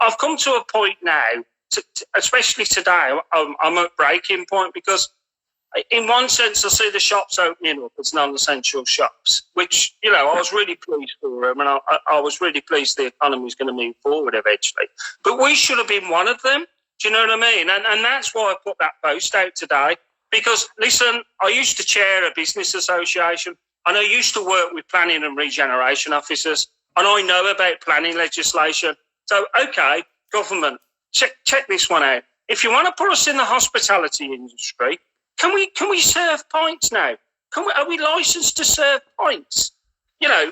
I've come to a point now, especially today, I'm at breaking point because in one sense I see the shops opening up as non-essential shops, which, you know, I was really pleased for them, and I was really pleased the economy was going to move forward eventually. But we should have been one of them. Do you know what I mean? And that's why I put that post out today. Because, listen, I used to chair a business association, and I used to work with planning and regeneration officers, and I know about planning legislation. So, okay, government, check this one out. If you want to put us in the hospitality industry, can we serve pints now? Are we licensed to serve pints? You know,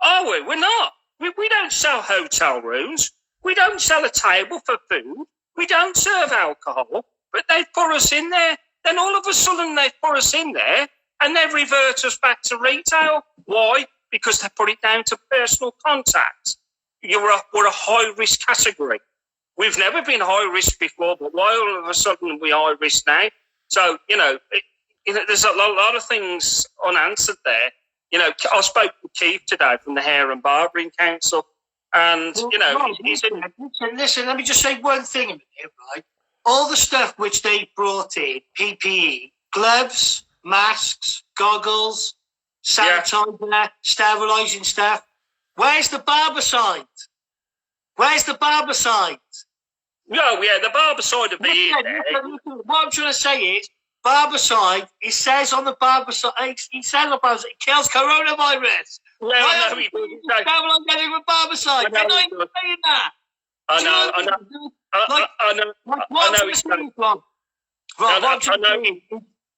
are we? We're not. We don't sell hotel rooms. We don't sell a table for food. We don't serve alcohol, but they've put us in there. Then all of a sudden they've put us in there and they've reverted us back to retail. Why? Because they put it down to personal contact. We're a high-risk category. We've never been high-risk before, but why all of a sudden are we high-risk now? So, you know, there's a lot of things unanswered there. You know, I spoke to Keith today from the Hair and Barbering Council, and, you know... Listen, let me just say one thing a minute, right? All the stuff which they brought in, PPE, gloves, masks, goggles, sanitizer, sterilising stuff. Where's the barbicide? Where's the barbicide? No, yeah, the barbicide will be in there. What I'm trying to say is, barbicide, it says on the barbicide, it kills coronavirus. Well, I know he doesn't. I'm getting with barbicide. They're not even saying that. I know.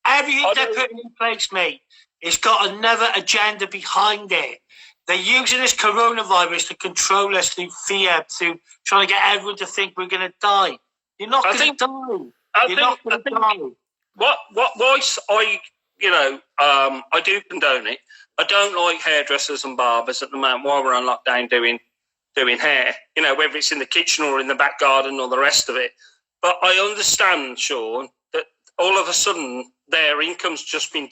Everything they're putting in place, mate, it's got another agenda behind it. They're using this coronavirus to control us through fear, through trying to get everyone to think we're going to die. You're not going to die. You're not going to die. What voice I do condone it. I don't like hairdressers and barbers at the moment while we're on lockdown doing hair, you know, whether it's in the kitchen or in the back garden or the rest of it. But I understand, Sean, that all of a sudden their income's just been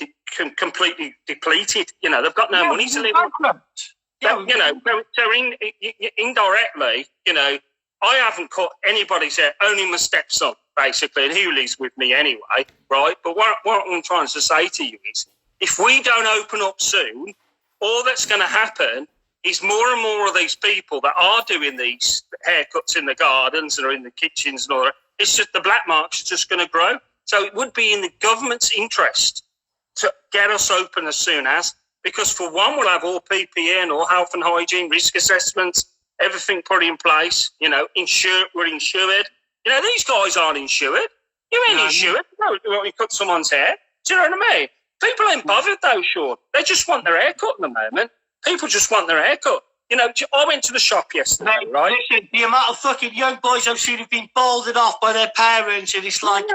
completely depleted. You know, they've got no money to live on. You know, so indirectly, you know, I haven't cut anybody's hair, only my stepson, basically, and he lives with me anyway, right? But what I'm trying to say to you is, if we don't open up soon, all that's going to happen is more and more of these people that are doing these haircuts in the gardens or in the kitchens and all that, it's just the black market's just going to grow. So it would be in the government's interest to get us open as soon as, because for one, we'll have all PPE and all health and hygiene, risk assessments, everything put in place, you know, we're insured. You know, these guys aren't insured. You ain't insured. No, you cut someone's hair. Do you know what I mean? People ain't bothered though, Sean. They just want their hair cut at the moment. People just want their hair cut. You know, I went to the shop yesterday, right? Listen, the amount of fucking young boys I've seen have been balded off by their parents, and it's like,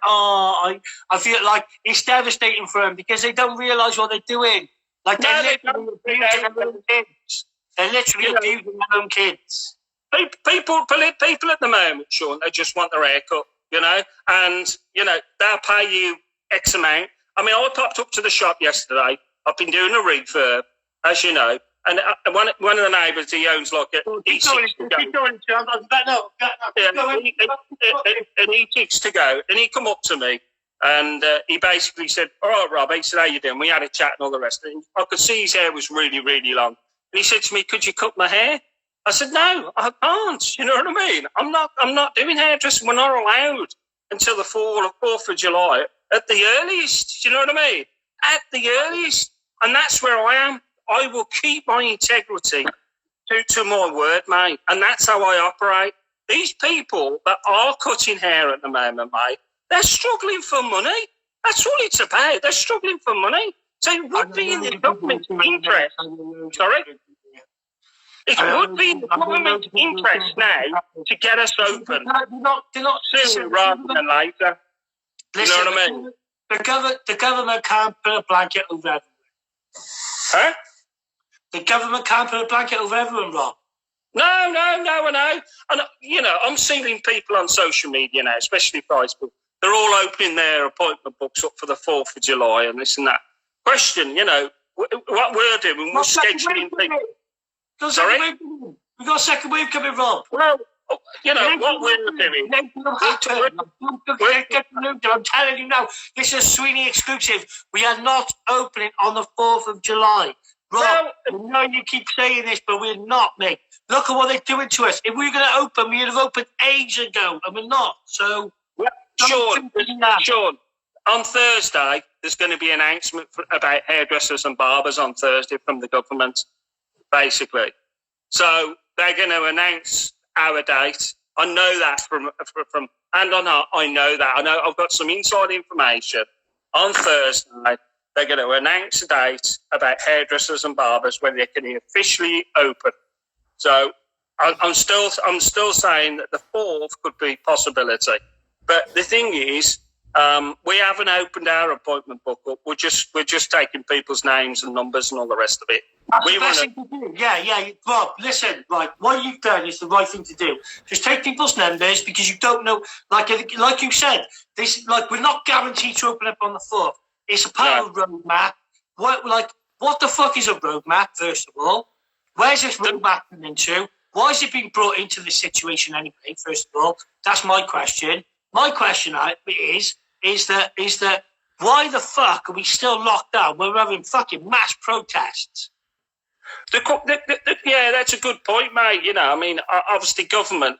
I feel like it's devastating for them because they don't realise what they're doing. Like, they're literally abusing their own kids. They're literally abusing their own kids. People at the moment, Sean, they just want their hair cut, you know, and, you know, they'll pay you X amount. I mean, I popped up to the shop yesterday. I've been doing a refurb, as you know, and one of the neighbours, he owns like a E6 to go, and he come up to me, and he basically said, "All right, Rob," he said, "How you doing?" We had a chat and all the rest. And I could see his hair was really, really long. And he said to me, "Could you cut my hair?" I said, "No, I can't." You know what I mean? I'm not doing hairdressing. We're not allowed until the 4th of July at the earliest. Do you know what I mean? At the earliest. And that's where I am. I will keep my integrity to my word, mate. And that's how I operate. These people that are cutting hair at the moment, mate, they're struggling for money. That's all it's about. They're struggling for money. So it would be in the government's interest. Sorry? It would be in the government's interest now to get us open sooner rather than later. Listen, you know what I mean? The government can't put a blanket over everyone. Huh? The government can't put a blanket over everyone, Rob. No, I know. And, you know, I'm seeing people on social media now, especially Facebook. They're all opening their appointment books up for the 4th of July and this and that. Question, you know, what we're doing, we're scheduling people. Sorry? We've got a second wave coming, Rob. Well, You know, what we're doing... I'm telling you now, this is a Sweeney exclusive. We are not opening on the 4th of July. Rob, I know you keep saying this, but we're not, mate. Look at what they're doing to us. If we were going to open, we would have opened ages ago, and we're not. So, Sean, on Thursday, there's going to be an announcement about hairdressers and barbers on Thursday from the government, basically. So they're going to announce our date. I know that from and I know that. I know I've got some inside information. On Thursday, they're going to announce a date about hairdressers and barbers when they can officially open. So I'm still saying that the 4th could be a possibility. But the thing is, we haven't opened our appointment book up. We're just taking people's names and numbers and all the rest of it. That's the best thing to do. Yeah. Rob, listen, right, what you've done is the right thing to do. Just take people's numbers because you don't know, like you said, we're not guaranteed to open up on the 4th. It's a part of a roadmap. What the fuck is a roadmap, first of all? Where's this roadmap coming into? Why is it being brought into this situation anyway, first of all? That's my question. My question is that why the fuck are we still locked down when we're having fucking mass protests? Yeah, that's a good point, mate. You know, I mean, obviously government,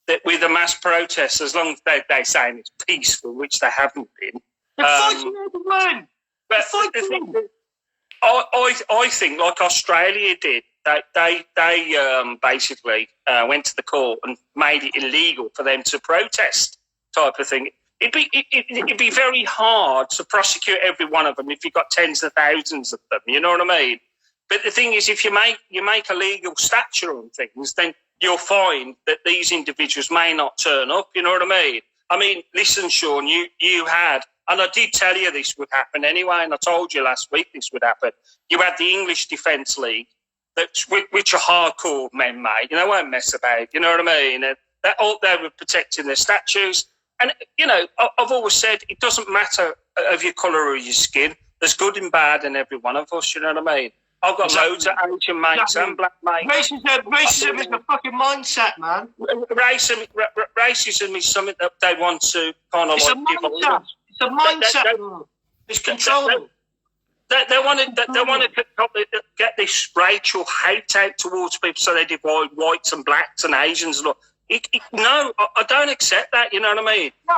that with the mass protests, as long as they're saying it's peaceful, which they haven't been. They're fighting everyone. But I think, like Australia did, they basically went to the court and made it illegal for them to protest, type of thing. It'd be very hard to prosecute every one of them if you've got tens of thousands of them. You know what I mean? But the thing is, if you make a legal statute on things, then you'll find that these individuals may not turn up. You know what I mean? I mean, listen, Sean, you had, and I did tell you this would happen anyway, and I told you last week this would happen. You had the English Defence League, which are hardcore men, mate. You know, won't mess about. You know what I mean? And they're all there with protecting their statues. And, you know, I've always said it doesn't matter of your colour or your skin. There's good and bad in every one of us, you know what I mean? I've got loads of Asian mates and black mates. Racism is a fucking mindset, man. Racism is something that they want to kind of It's a mindset. It's control. They want to get this racial hate out towards people, so they divide whites and blacks and Asians and all. No, I don't accept that. You know what I mean? No,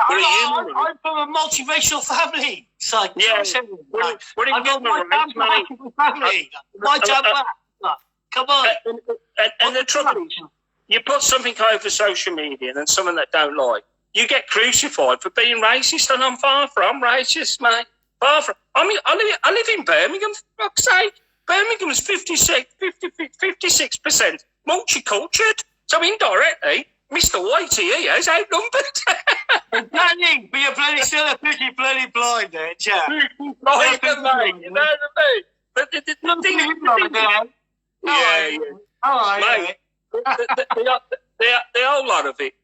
I'm from a multiracial family. It's like, yeah, I've got my family. My dad back. Come on. And the trouble is, you put something over social media and someone that don't like, you get crucified for being racist, and I'm far from racist, mate. Far from. I mean, I live in Birmingham. For fuck's sake, Birmingham's 56% multicultural. So indirectly, Mr. Whitey here is outnumbered. Danny, but you're still a pretty bloody blind there, chap. Blind, mate. You know what I mean? But the thing is, yeah. All right, the whole lot of it.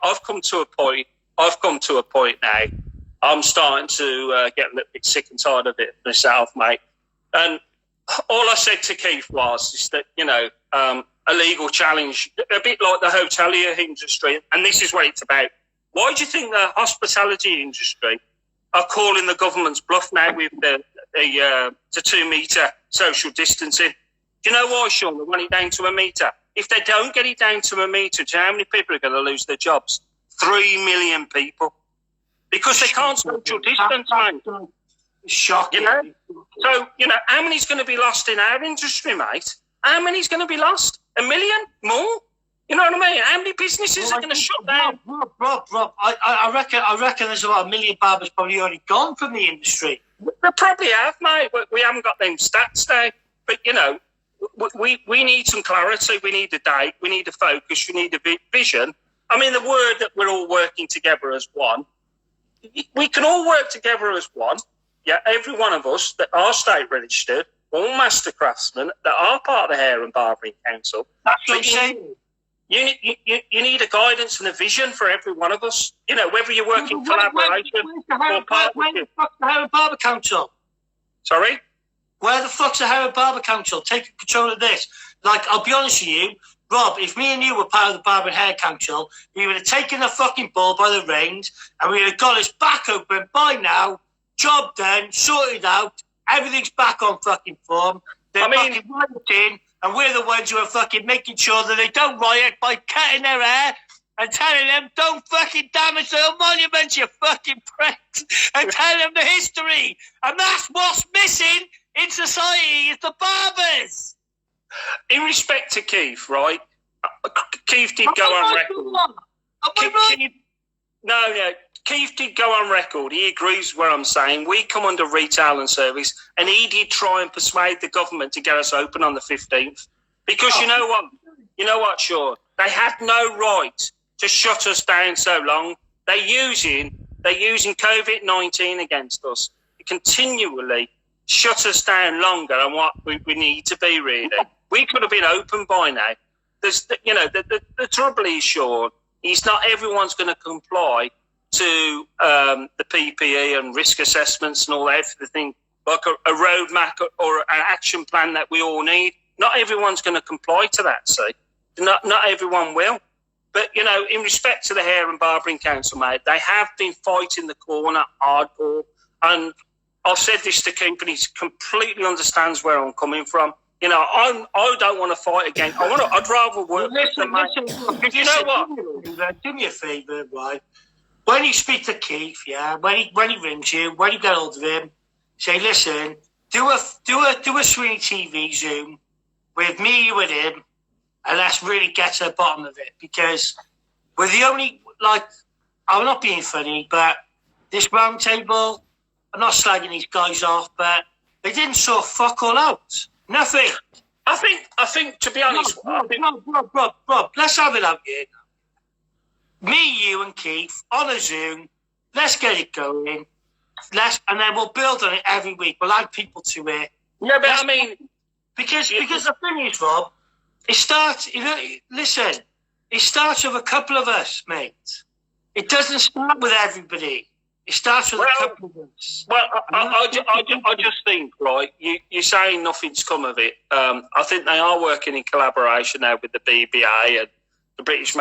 I've come to a point now. I'm starting to get a little bit sick and tired of it myself, mate. And all I said to Keith is that, you know, a legal challenge, a bit like the hotelier industry, and this is what it's about. Why do you think the hospitality industry are calling the government's bluff now with the 2 metre social distancing? Do you know why, Sean? They want it down to a metre. If they don't get it down to a metre, do you know how many people are going to lose their jobs? 3 million people. Because they can't social distance, man. Shocking. You know? So, you know, how many's going to be lost in our industry, mate? How many's going to be lost? 1 million? More? You know what I mean? How many businesses are going to shut down? Rob, I reckon there's about 1 million barbers probably already gone from the industry. They probably have, mate. We haven't got them stats now. But, you know, we need some clarity. We need a date. We need a focus. We need a vision. I mean, the word that we're all working together as one. We can all work together as one. Yeah, every one of us that are state registered, all master craftsmen that are part of the Hair and Barbering Council. That's what I'm saying. You need a guidance and a vision for every one of us. You know, whether you work in collaboration or partnership. Where the fuck's the Hair and Barber Council? Sorry? Where the fuck's the Hair and Barber Council? Take control of this. Like, I'll be honest with you, Rob, if me and you were part of the Barber Hair Council, we would have taken the fucking ball by the reins and we would have got us back open by now, job done, sorted out, everything's back on fucking form. They're fucking rioting, and we're the ones who are fucking making sure that they don't riot by cutting their hair and telling them, don't fucking damage the monuments, you fucking pricks, and tell them the history. And that's what's missing in society, is the barbers. In respect to Keith, right? Keith did go on record. Keith did go on record. He agrees with what I'm saying. We come under retail and service, and he did try and persuade the government to get us open on the 15th. Because you know what, Sean? They had no right to shut us down so long. They're using COVID-19 against us to continually shut us down longer than what we need to be, really. We could have been open by now. The trouble is, Sean, is not everyone's going to comply to the PPE and risk assessments and all that, everything, like a roadmap or an action plan that we all need. Not everyone's going to comply to that, see. Not everyone will. But, in respect to the Hair and Barbering Council, mate, they have been fighting the corner hardcore. And I've said this to Keith, and he completely understands where I'm coming from. I don't want to fight again. I'd rather work with them, mate. Because you know what? Do me a favour, right? When you speak to Keith, when he rings you, when you get hold of him, say, listen, do a SweeneyTV Zoom with me, you and him, and let's really get to the bottom of it. Because we're the only, I'm not being funny, but this round table, I'm not slagging these guys off, but they didn't sort fuck all out. Nothing. I think to be honest, Rob, let's have it out here. Me, you, and Keith on a Zoom. Let's get it going. And then we'll build on it every week. We'll add people to it. Yeah, but because the thing is, Rob, it starts. Listen, it starts with a couple of us, mate. It doesn't start with everybody. It starts with a couple of us. Well, I just think, right, you're saying nothing's come of it. I think they are working in collaboration now with the BBA and the British